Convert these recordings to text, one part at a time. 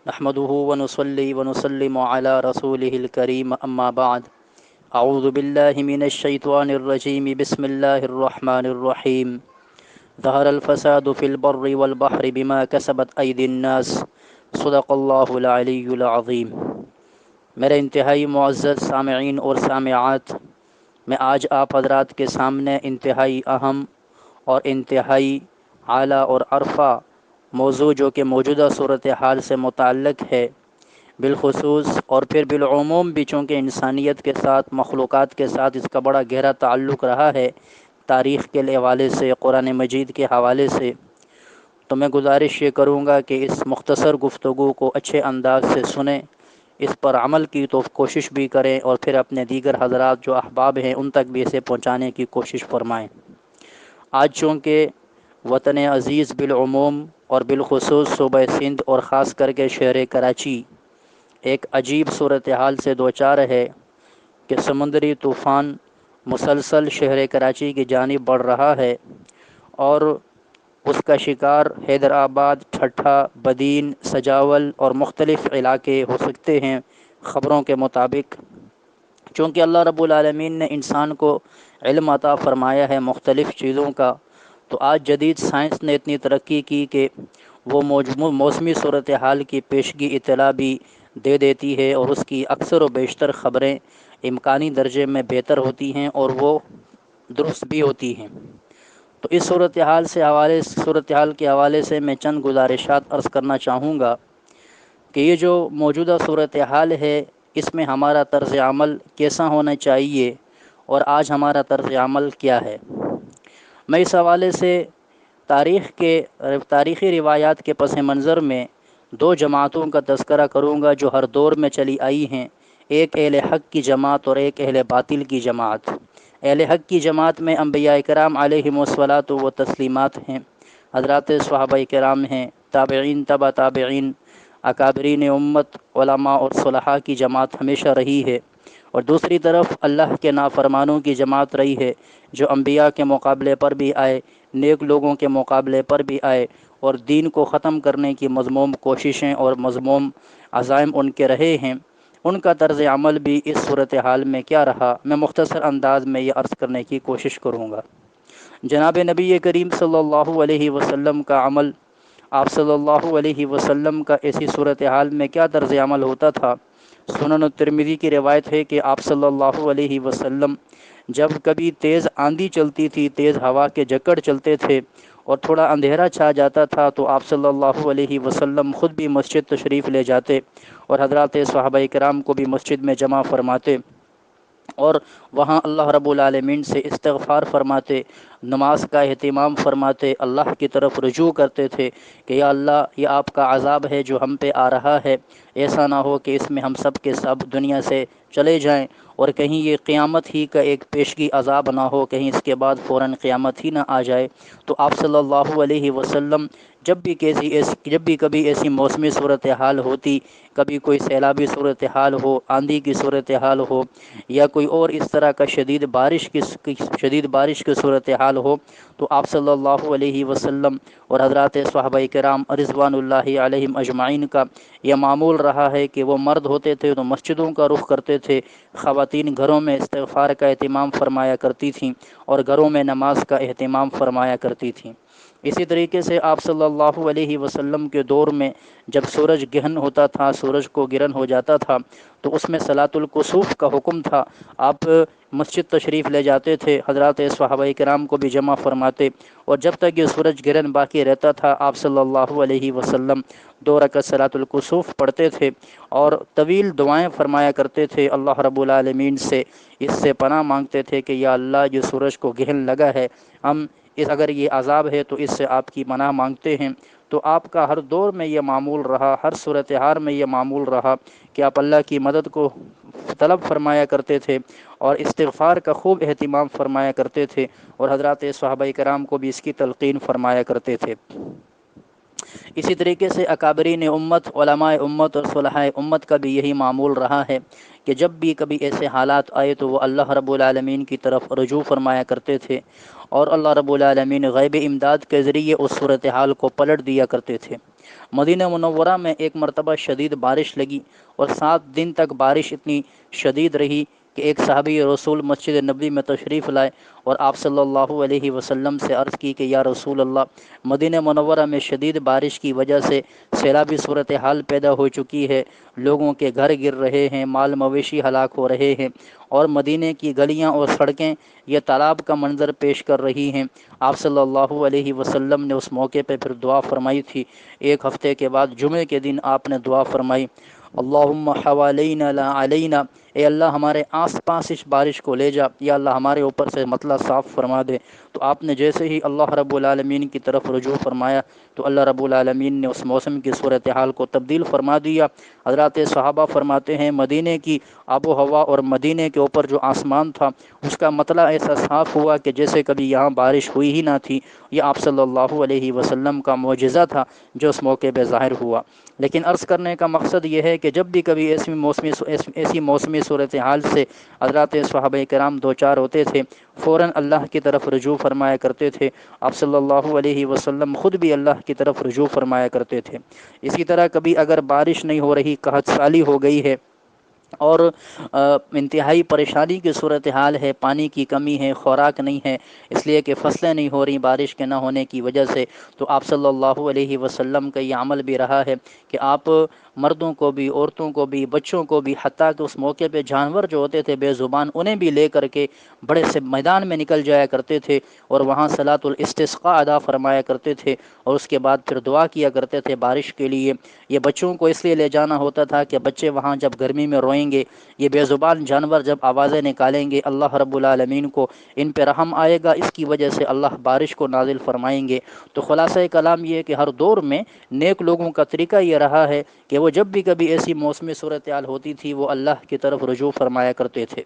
نحمده ونصلي ونسلم على رسوله الكريم أما بعد. أعوذ بالله من الشيطان الرجيم. بسم الله الرحمن الرحيم. ظهر الفساد في البر والبحر بما كسبت أيدي الناس. صدق الله العلي العظيم. میرے انتہائی معزز سامعین اور سامعات، میں آج آپ حضرات کے سامنے انتہائی اہم اور انتہائی اعلیٰ اور عرفہ موضوع جو کہ موجودہ صورتحال سے متعلق ہے بالخصوص اور پھر بالعموم بھی، چونکہ انسانیت کے ساتھ، مخلوقات کے ساتھ اس کا بڑا گہرا تعلق رہا ہے تاریخ کے حوالے سے، قرآن مجید کے حوالے سے، تو میں گزارش یہ کروں گا کہ اس مختصر گفتگو کو اچھے انداز سے سنیں، اس پر عمل کی تو کوشش بھی کریں، اور پھر اپنے دیگر حضرات جو احباب ہیں ان تک بھی اسے پہنچانے کی کوشش فرمائیں۔ آج چونکہ وطن عزیز بالعموم اور بالخصوص صوبہ سندھ اور خاص کر کے شہر کراچی ایک عجیب صورتحال سے دوچار ہے کہ سمندری طوفان مسلسل شہر کراچی کی جانب بڑھ رہا ہے، اور اس کا شکار حیدرآباد، ٹھٹھہ، بدین، سجاول اور مختلف علاقے ہو سکتے ہیں خبروں کے مطابق، چونکہ اللہ رب العالمین نے انسان کو علم عطا فرمایا ہے مختلف چیزوں کا، تو آج جدید سائنس نے اتنی ترقی کی کہ وہ موسمی صورتحال کی پیشگی اطلاع بھی دے دیتی ہے، اور اس کی اکثر و بیشتر خبریں امکانی درجے میں بہتر ہوتی ہیں اور وہ درست بھی ہوتی ہیں۔ تو اس صورتحال کے حوالے سے میں چند گزارشات عرض کرنا چاہوں گا کہ یہ جو موجودہ صورتحال ہے اس میں ہمارا طرز عمل کیسا ہونا چاہیے، اور آج ہمارا طرز عمل کیا ہے۔ میں اس حوالے سے تاریخی روایات کے پس منظر میں دو جماعتوں کا تذکرہ کروں گا جو ہر دور میں چلی آئی ہیں، ایک اہل حق کی جماعت اور ایک اہل باطل کی جماعت۔ اہل حق کی جماعت میں انبیاء کرام علیہم الصلاۃ و تسلیمات ہیں، حضرات صحابہ کرام ہیں، تابعین، تبع تابعین، اکابرین امت، علماء اور صلحاء کی جماعت ہمیشہ رہی ہے، اور دوسری طرف اللہ کے نافرمانوں کی جماعت رہی ہے جو انبیاء کے مقابلے پر بھی آئے، نیک لوگوں کے مقابلے پر بھی آئے، اور دین کو ختم کرنے کی مذموم کوششیں اور مذموم عزائم ان کے رہے ہیں۔ ان کا طرز عمل بھی اس صورتحال میں کیا رہا، میں مختصر انداز میں یہ عرض کرنے کی کوشش کروں گا۔ جناب نبی کریم صلی اللہ علیہ وسلم کا عمل، آپ صلی اللہ علیہ وسلم کا ایسی صورتحال میں کیا طرز عمل ہوتا تھا۔ سنن الترمذی کی روایت ہے کہ آپ صلی اللہ علیہ وسلم جب کبھی تیز آندھی چلتی تھی، تیز ہوا کے جکڑ چلتے تھے اور تھوڑا اندھیرا چھا جاتا تھا، تو آپ صلی اللہ علیہ وسلم خود بھی مسجد تشریف لے جاتے اور حضرات صحابہ کرام کو بھی مسجد میں جمع فرماتے، اور وہاں اللہ رب العالمین سے استغفار فرماتے، نماز کا اہتمام فرماتے، اللہ کی طرف رجوع کرتے تھے کہ یا اللہ، یہ آپ کا عذاب ہے جو ہم پہ آ رہا ہے، ایسا نہ ہو کہ اس میں ہم سب کے سب دنیا سے چلے جائیں، اور کہیں یہ قیامت ہی کا ایک پیشگی عذاب نہ ہو، کہیں اس کے بعد فوراً قیامت ہی نہ آ جائے۔ تو آپ صلی اللہ علیہ وسلم جب بھی کبھی ایسی موسمی صورتحال ہوتی، کبھی کوئی سیلابی صورتحال ہو، آندھی کی صورتحال ہو، یا کوئی اور اس طرح کا شدید بارش کی صورتحال ہو، تو آپ صلی اللہ علیہ وسلم اور حضرات صحابہ کرام رضوان اللہ علیہم اجمعین کا یہ معمول رہا ہے کہ وہ مرد ہوتے تھے تو مسجدوں کا رخ کرتے تھے، خواتین گھروں میں استغفار کا اہتمام فرمایا کرتی تھیں اور گھروں میں نماز کا اہتمام فرمایا کرتی تھیں۔ اسی طریقے سے آپ صلی اللہ علیہ وسلم کے دور میں جب سورج گرہن ہوتا تھا، سورج کو گرہن ہو جاتا تھا، تو اس میں صلاۃ الکسوف کا حکم تھا۔ آپ مسجد تشریف لے جاتے تھے، حضرات صحابہ کرام کو بھی جمع فرماتے، اور جب تک یہ سورج گرہن باقی رہتا تھا آپ صلی اللہ علیہ وسلم 2 رکعت صلاۃ الکسوف پڑھتے تھے اور طویل دعائیں فرمایا کرتے تھے، اللہ رب العالمین سے اس سے پناہ مانگتے تھے کہ یا اللہ، جو سورج کو گرہن لگا ہے، اگر یہ عذاب ہے تو اس سے آپ کی پناہ مانگتے ہیں۔ تو آپ کا ہر دور میں یہ معمول رہا، ہر صورتحال میں یہ معمول رہا کہ آپ اللہ کی مدد کو طلب فرمایا کرتے تھے اور استغفار کا خوب اہتمام فرمایا کرتے تھے، اور حضرات صحابہ کرام کو بھی اس کی تلقین فرمایا کرتے تھے۔ اسی طریقے سے اکابرین امت، علماء امت اور صلحاء امت کا بھی یہی معمول رہا ہے کہ جب بھی کبھی ایسے حالات آئے تو وہ اللہ رب العالمین کی طرف رجوع فرمایا کرتے تھے، اور اللہ رب العالمین غیب امداد کے ذریعے اس صورتحال کو پلٹ دیا کرتے تھے۔ مدینہ منورہ میں ایک مرتبہ شدید بارش لگی اور 7 دن تک بارش اتنی شدید رہی کہ ایک صحابی رسول مسجد نبوی میں تشریف لائے اور آپ صلی اللہ علیہ وسلم سے عرض کی کہ یا رسول اللہ، مدینہ منورہ میں شدید بارش کی وجہ سے سیلابی صورتحال پیدا ہو چکی ہے، لوگوں کے گھر گر رہے ہیں، مال مویشی ہلاک ہو رہے ہیں، اور مدینے کی گلیاں اور سڑکیں یہ تالاب کا منظر پیش کر رہی ہیں۔ آپ صلی اللہ علیہ وسلم نے اس موقع پہ پھر دعا فرمائی تھی۔ ایک ہفتے کے بعد جمعے کے دن آپ نے دعا فرمائی، اللہم حوالینا لا علینا، اے اللہ ہمارے آس پاس اس بارش کو لے جا، یا اللہ ہمارے اوپر سے مطلع صاف فرما دے۔ تو آپ نے جیسے ہی اللہ رب العالمین کی طرف رجوع فرمایا تو اللہ رب العالمین نے اس موسم کی صورتحال کو تبدیل فرما دیا۔ حضرات صحابہ فرماتے ہیں مدینے کی آب و ہوا اور مدینے کے اوپر جو آسمان تھا اس کا مطلع ایسا صاف ہوا کہ جیسے کبھی یہاں بارش ہوئی ہی نہ تھی۔ یہ آپ صلی اللہ علیہ وسلم کا معجزہ تھا جو اس موقع پہ ظاہر ہوا۔ لیکن عرض کرنے کا مقصد یہ ہے کہ جب بھی کبھی ایسی موسمی صورتحال سے حضرات صحابہ کرام دوچار ہوتے تھے، فوراً اللہ کی طرف رجوع فرمایا کرتے تھے۔ آپ صلی اللہ علیہ وسلم خود بھی اللہ کی طرف رجوع فرمایا کرتے تھے۔ اسی طرح کبھی اگر بارش نہیں ہو رہی، قحط سالی ہو گئی ہے اور انتہائی پریشانی کی صورتحال ہے، پانی کی کمی ہے، خوراک نہیں ہے، اس لیے کہ فصلیں نہیں ہو رہی بارش کے نہ ہونے کی وجہ سے، تو آپ صلی اللہ علیہ وسلم کا یہ عمل بھی رہا ہے کہ آپ مردوں کو بھی، عورتوں کو بھی، بچوں کو بھی، حتیٰ کہ اس موقع پہ جانور جو ہوتے تھے بے زبان، انہیں بھی لے کر کے بڑے سے میدان میں نکل جایا کرتے تھے اور وہاں صلاۃ الاستسقاء ادا فرمایا کرتے تھے، اور اس کے بعد پھر دعا کیا کرتے تھے بارش کے لیے۔ یہ بچوں کو اس لیے لے جانا ہوتا تھا کہ بچے وہاں جب گرمی میں روئیں گے، یہ بے زبان جانور جب آوازیں نکالیں گے، اللہ رب العالمین کو ان پہ رحم آئے گا، اس کی وجہ سے اللہ بارش کو نازل فرمائیں گے۔ تو خلاصہ کلام یہ ہے کہ ہر دور میں نیک لوگوں کا طریقہ یہ رہا ہے کہ وہ جب بھی کبھی ایسی موسمی صورتحال ہوتی تھی وہ اللہ کی طرف رجوع فرمایا کرتے تھے۔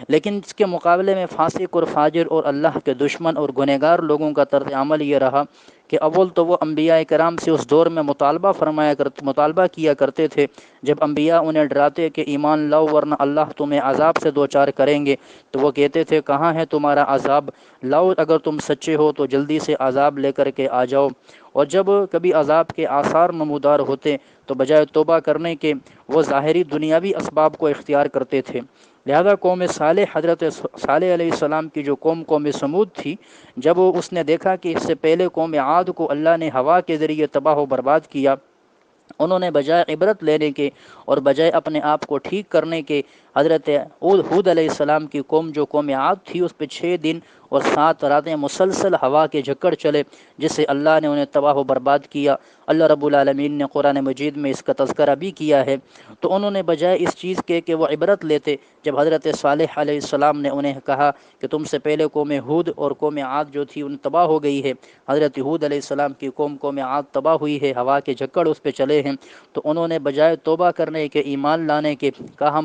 لیکن اس کے مقابلے میں فاسق اور فاجر اور اللہ کے دشمن اور گنہگار لوگوں کا طرز عمل یہ رہا کہ اول تو وہ انبیاء کرام سے اس دور میں مطالبہ کیا کرتے تھے، جب انبیاء انہیں ڈراتے کہ ایمان لاؤ ورنہ اللہ تمہیں عذاب سے دوچار کریں گے، تو وہ کہتے تھے کہاں ہے تمہارا عذاب، لاؤ اگر تم سچے ہو تو جلدی سے عذاب لے کر کے آ جاؤ۔ اور جب کبھی عذاب کے آثار نمودار ہوتے تو بجائے توبہ کرنے کے وہ ظاہری دنیاوی اسباب کو اختیار کرتے تھے۔ لہذا قوم صالح، حضرت صالح علیہ السلام کی جو قوم سمود تھی، جب اس نے دیکھا کہ اس سے پہلے قوم عاد کو اللہ نے ہوا کے ذریعے تباہ و برباد کیا، انہوں نے بجائے عبرت لینے کے اور بجائے اپنے آپ کو ٹھیک کرنے کے، حضرت ہود علیہ السلام کی قوم عاد تھی اس پہ 6 دن اور 7 راتیں مسلسل ہوا کے جھکڑ چلے، جس سے اللہ نے انہیں تباہ و برباد کیا۔ اللہ رب العالمین نے قرآن مجید میں اس کا تذکرہ بھی کیا ہے۔ تو انہوں نے بجائے اس چیز کے کہ وہ عبرت لیتے، جب حضرت صالح علیہ السلام نے انہیں کہا کہ تم سے پہلے قوم ہود اور قوم عاد جو تھی ان تباہ ہو گئی ہے، حضرت ہود علیہ السلام کی قوم عاد تباہ ہوئی ہے، ہوا کے جھکڑ اس پہ چلے ہیں، تو انہوں نے بجائے توبہ کرنے کے، ایمان لانے کے، کہا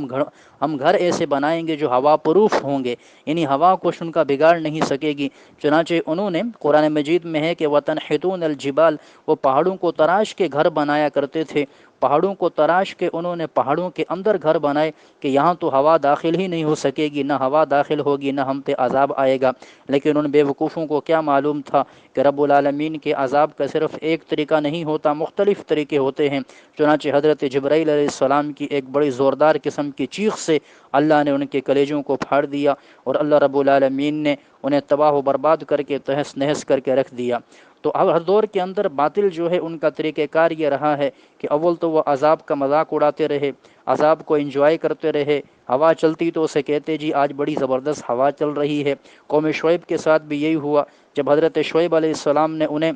ہم گھر ایسے بنائیں گے جو ہوا پروف ہوں گے، یعنی ہوا کچھ ان کا بگاڑ نہیں سکے گی۔ چنانچہ انہوں نے، قرآن مجید میں ہے کہ وَتَنْحِتُونَ الْجِبَالَ، وہ پہاڑوں کو تراش کے گھر بنایا کرتے تھے، پہاڑوں کو تراش کے انہوں نے پہاڑوں کے اندر گھر بنائے کہ یہاں تو ہوا داخل ہی نہیں ہو سکے گی، نہ ہوا داخل ہوگی نہ ہم پہ عذاب آئے گا۔ لیکن ان بے وقوفوں کو کیا معلوم تھا کہ رب العالمین کے عذاب کا صرف ایک طریقہ نہیں ہوتا، مختلف طریقے ہوتے ہیں۔ چنانچہ حضرت جبرائیل علیہ السلام کی ایک بڑی زوردار قسم کی چیخ سے اللہ نے ان کے کلیجوں کو پھاڑ دیا اور اللہ رب العالمین نے انہیں تباہ و برباد کر کے تہس نہس کر کے رکھ دیا۔ تو ہر دور کے اندر باطل جو ہے ان کا طریقہ کار یہ رہا ہے کہ اول تو وہ عذاب کا مذاق اڑاتے رہے، عذاب کو انجوائے کرتے رہے، ہوا چلتی تو اسے کہتے جی آج بڑی زبردست ہوا چل رہی ہے۔ قوم شعیب کے ساتھ بھی یہی ہوا، جب حضرت شعیب علیہ السلام نے انہیں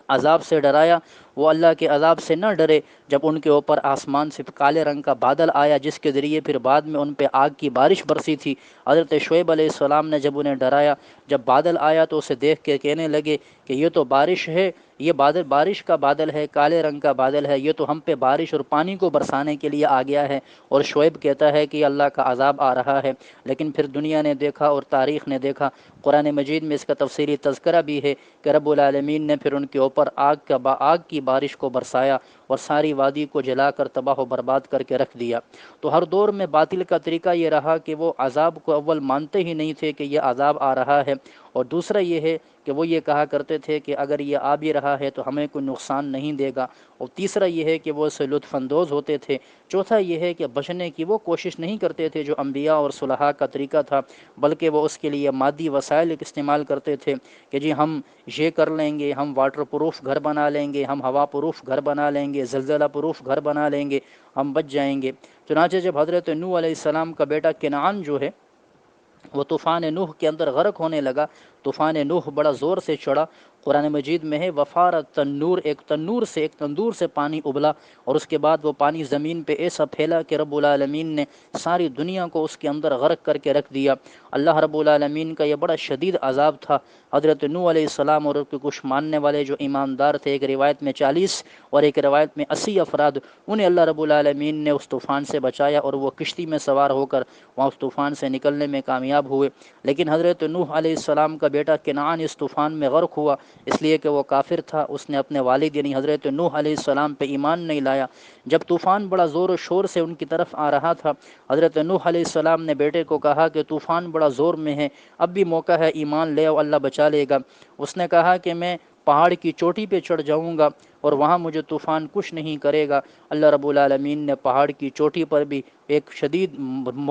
عذاب سے ڈرایا، وہ اللہ کے عذاب سے نہ ڈرے، جب ان کے اوپر آسمان سے کالے رنگ کا بادل آیا جس کے ذریعے پھر بعد میں ان پہ آگ کی بارش برسی تھی۔ حضرت شعیب علیہ السلام نے جب انہیں ڈرایا، جب بادل آیا تو اسے دیکھ کے کہنے لگے کہ یہ تو بارش ہے، یہ بارش کا بادل ہے، کالے رنگ کا بادل ہے، یہ تو ہم پہ بارش اور پانی کو برسانے کے لیے آ گیا ہے۔ اور شعیب کہتا ہے کہ اللہ کا عذاب آ رہا ہے۔ لیکن پھر دنیا نے دیکھا اور تاریخ نے دیکھا، قرآن مجید میں اس کا تفصیلی تذکرہ بھی ہے کہ رب العالمین نے پھر ان کے اوپر آگ کی بارش کو برسایا اور ساری وادی کو جلا کر تباہ و برباد کر کے رکھ دیا۔ تو ہر دور میں باطل کا طریقہ یہ رہا کہ وہ عذاب کو اول مانتے ہی نہیں تھے کہ یہ عذاب آ رہا ہے، اور دوسرا یہ ہے کہ وہ یہ کہا کرتے تھے کہ اگر یہ آ بھی رہا ہے تو ہمیں کوئی نقصان نہیں دے گا، اور تیسرا یہ ہے کہ وہ اس سے لطف اندوز ہوتے تھے۔ چوتھا یہ ہے کہ بچنے کی وہ کوشش نہیں کرتے تھے جو انبیاء اور صلحاء کا طریقہ تھا، بلکہ وہ اس کے لیے مادی وسائل استعمال کرتے تھے کہ جی ہم یہ کر لیں گے، ہم واٹر پروف گھر بنا لیں گے، ہم ہوا پروف گھر بنا لیں گے، زلزلہ پروف گھر بنا لیں گے، ہم بچ جائیں گے۔ چنانچہ جب حضرت نوح علیہ السلام کا بیٹا کنعان جو ہے وہ طوفان نوح کے اندر غرق ہونے لگا، طوفان نوح بڑا زور سے چڑھا۔ قرآن مجید میں ہے وفارت تنور، ایک تندور سے پانی ابلا، اور اس کے بعد وہ پانی زمین پہ ایسا پھیلا کہ رب العالمین نے ساری دنیا کو اس کے اندر غرق کر کے رکھ دیا۔ اللہ رب العالمین کا یہ بڑا شدید عذاب تھا۔ حضرت نوح علیہ السلام اور کچھ ماننے والے جو ایماندار تھے، ایک روایت میں 40 اور ایک روایت میں 80 افراد، انہیں اللہ رب العالمین نے اس طوفان سے بچایا، اور وہ کشتی میں سوار ہو کر وہاں اس طوفان سے نکلنے میں کامیاب ہوئے۔ لیکن حضرت نوح علیہ السلام کا بیٹا کنعان اس طوفان میں غرق ہوا، اس لیے کہ وہ کافر تھا، اس نے اپنے والد یعنی حضرت نوح علیہ السلام پہ ایمان نہیں لایا۔ جب طوفان بڑا زور و شور سے ان کی طرف آ رہا تھا، حضرت نوح علیہ السلام نے بیٹے کو کہا کہ طوفان بڑا زور میں ہے، اب بھی موقع ہے، ایمان لے آؤ، اللہ بچا لے گا۔ اس نے کہا کہ میں پہاڑ کی چوٹی پہ چڑھ جاؤں گا اور وہاں مجھے طوفان کچھ نہیں کرے گا۔ اللہ رب العالمین نے پہاڑ کی چوٹی پر بھی ایک شدید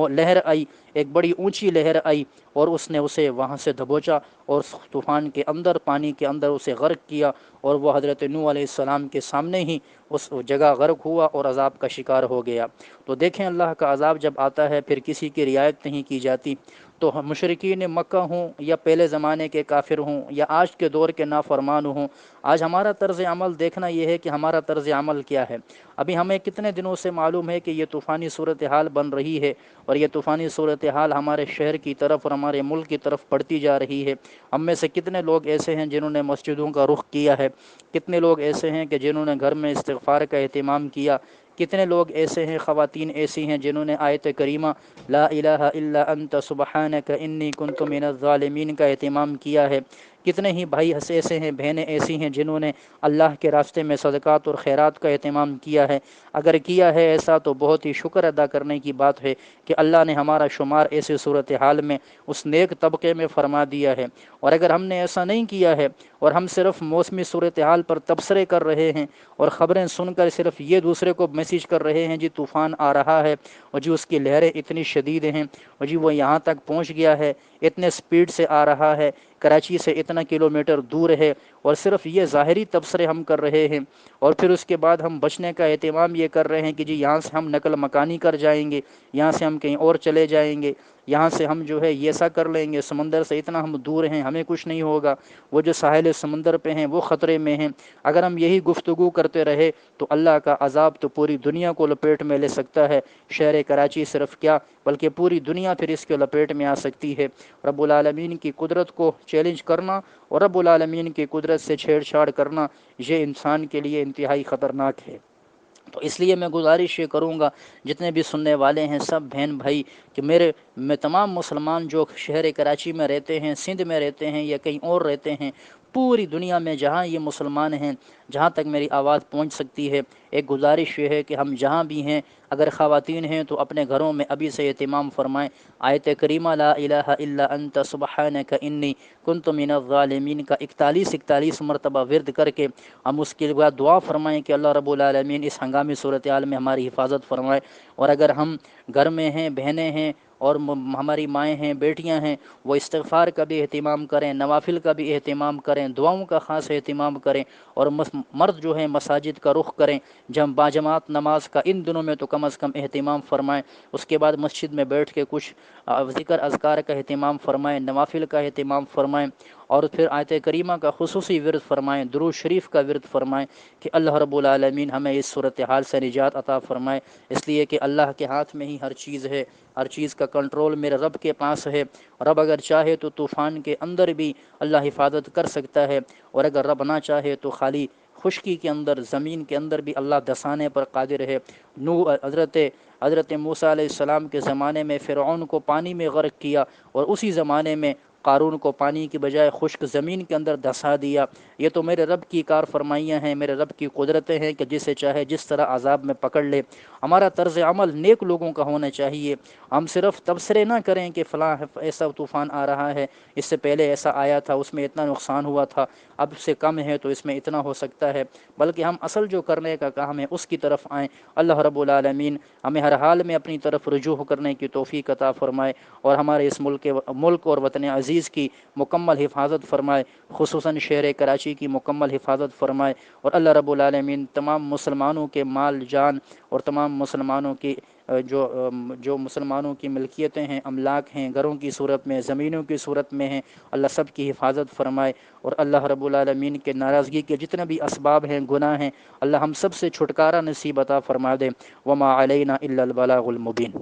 لہر آئی، ایک بڑی اونچی لہر آئی، اور اس نے اسے وہاں سے دبوچا اور طوفان کے اندر، پانی کے اندر اسے غرق کیا، اور وہ حضرت نوح علیہ السلام کے سامنے ہی اس جگہ غرق ہوا اور عذاب کا شکار ہو گیا۔ تو دیکھیں اللہ کا عذاب جب آتا ہے پھر کسی کی رعایت نہیں کی جاتی۔ تو مشرکین مکہ ہوں یا پہلے زمانے کے کافر ہوں یا آج کے دور کے نافرمان ہوں، آج ہمارا طرز عمل دیکھنا یہ ہے کہ ہمارا طرز عمل کیا ہے۔ ابھی ہمیں کتنے دنوں سے معلوم ہے کہ یہ طوفانی صورتحال بن رہی ہے، اور یہ طوفانی صورتحال ہمارے شہر کی طرف اور ہمارے ملک کی طرف بڑھتی جا رہی ہے۔ ہم میں سے کتنے لوگ ایسے ہیں جنہوں نے مسجدوں کا رخ کیا ہے، کتنے لوگ ایسے ہیں کہ جنہوں نے گھر میں استغفار کا اہتمام کیا، کتنے لوگ ایسے ہیں، خواتین ایسی ہیں جنہوں نے آیت کریمہ لا الہ الا انت سبحانک انی کنت من الظالمین کا اہتمام کیا ہے، کتنے ہی بھائی ایسے ہیں، بہنیں ایسی ہیں جنہوں نے اللہ کے راستے میں صدقات اور خیرات کا اہتمام کیا ہے۔ اگر کیا ہے ایسا تو بہت ہی شکر ادا کرنے کی بات ہے کہ اللہ نے ہمارا شمار ایسے صورتحال میں اس نیک طبقے میں فرما دیا ہے۔ اور اگر ہم نے ایسا نہیں کیا ہے اور ہم صرف موسمی صورتحال پر تبصرے کر رہے ہیں اور خبریں سن کر صرف یہ دوسرے کو میسیج کر رہے ہیں جی طوفان آ رہا ہے، اور جی اس کی لہریں اتنی شدید ہیں، اور جی وہ یہاں تک پہنچ گیا ہے، اتنے سپیڈ سے آ رہا ہے، کراچی سے اتنا کلومیٹر دور ہے، اور صرف یہ ظاہری تبصرے ہم کر رہے ہیں، اور پھر اس کے بعد ہم بچنے کا اہتمام یہ کر رہے ہیں کہ جی یہاں سے ہم نقل مکانی کر جائیں گے، یہاں سے ہم کہیں اور چلے جائیں گے، یہاں سے ہم جو ہے یہ ایسا کر لیں گے، سمندر سے اتنا ہم دور ہیں ہمیں کچھ نہیں ہوگا، وہ جو ساحل سمندر پہ ہیں وہ خطرے میں ہیں۔ اگر ہم یہی گفتگو کرتے رہے تو اللہ کا عذاب تو پوری دنیا کو لپیٹ میں لے سکتا ہے، شہر کراچی صرف کیا بلکہ پوری دنیا پھر اس کے لپیٹ میں آ سکتی ہے۔ رب العالمین کی قدرت کو چیلنج کرنا اور رب العالمین کی قدرت سے چھیڑ چھاڑ کرنا یہ انسان کے لیے انتہائی خطرناک ہے۔ تو اس لیے میں گزارش یہ کروں گا جتنے بھی سننے والے ہیں سب بہن بھائی کہ میں تمام مسلمان جو شہر کراچی میں رہتے ہیں، سندھ میں رہتے ہیں یا کہیں اور رہتے ہیں، پوری دنیا میں جہاں یہ مسلمان ہیں، جہاں تک میری آواز پہنچ سکتی ہے، ایک گزارش یہ ہے کہ ہم جہاں بھی ہیں، اگر خواتین ہیں تو اپنے گھروں میں ابھی سے اہتمام فرمائیں، آیت کریمہ لا الہ الا انت سبحانک انی کنت من الظالمین کا 41 مرتبہ ورد کر کے ہم اس کے بعد دعا فرمائیں کہ اللہ رب العالمین اس ہنگامی صورتحال میں ہماری حفاظت فرمائے۔ اور اگر ہم گھر میں ہیں، بہنیں ہیں اور ہماری مائیں ہیں، بیٹیاں ہیں، وہ استغفار کا بھی اہتمام کریں، نوافل کا بھی اہتمام کریں، دعاؤں کا خاص اہتمام کریں، اور مرد جو ہیں مساجد کا رخ کریں، باجماعت نماز کا ان دنوں میں تو کم از کم اہتمام فرمائیں۔ اس کے بعد مسجد میں بیٹھ کے کچھ ذکر اذکار کا اہتمام فرمائیں، نوافل کا اہتمام فرمائیں، اور پھر آیت کریمہ کا خصوصی ورد فرمائیں، درود شریف کا ورد فرمائیں کہ اللہ رب العالمین ہمیں اس صورتحال سے نجات عطا فرمائے، اس لیے کہ اللہ کے ہاتھ میں ہی ہر چیز ہے، ہر چیز کا کنٹرول میرے رب کے پاس ہے۔ رب اگر چاہے تو طوفان کے اندر بھی اللہ حفاظت کر سکتا ہے، اور اگر رب نہ چاہے تو خالی خشکی کے اندر، زمین کے اندر بھی اللہ دسانے پر قادر ہے۔ حضرت موسیٰ علیہ السلام کے زمانے میں فرعون کو پانی میں غرق کیا، اور اسی زمانے میں قارون کو پانی کی بجائے خشک زمین کے اندر دھسا دیا۔ یہ تو میرے رب کی کار فرمائیاں ہیں، میرے رب کی قدرتیں ہیں کہ جسے چاہے جس طرح عذاب میں پکڑ لے۔ ہمارا طرز عمل نیک لوگوں کا ہونا چاہیے، ہم صرف تبصرے نہ کریں کہ فلاں ایسا طوفان آ رہا ہے، اس سے پہلے ایسا آیا تھا، اس میں اتنا نقصان ہوا تھا، اب سے کم ہے تو اس میں اتنا ہو سکتا ہے، بلکہ ہم اصل جو کرنے کا کام ہے اس کی طرف آئیں۔ اللہ رب العالمین ہمیں ہر حال میں اپنی طرف رجوع کرنے کی توفیق عطا فرمائے، اور ہمارے اس ملک اور وطن عزیز کی مکمل حفاظت فرمائے، خصوصاً شہر کراچی کی مکمل حفاظت فرمائے، اور اللہ رب العالمین تمام مسلمانوں کے مال جان اور تمام مسلمانوں کی جو مسلمانوں کی ملکیتیں ہیں، املاک ہیں، گھروں کی صورت میں، زمینوں کی صورت میں ہیں، اللہ سب کی حفاظت فرمائے، اور اللہ رب العالمین کے ناراضگی کے جتنے بھی اسباب ہیں، گناہ ہیں، اللہ ہم سب سے چھٹکارا نصیب عطا فرما دے۔ وما علینا الا البلاغ المبین۔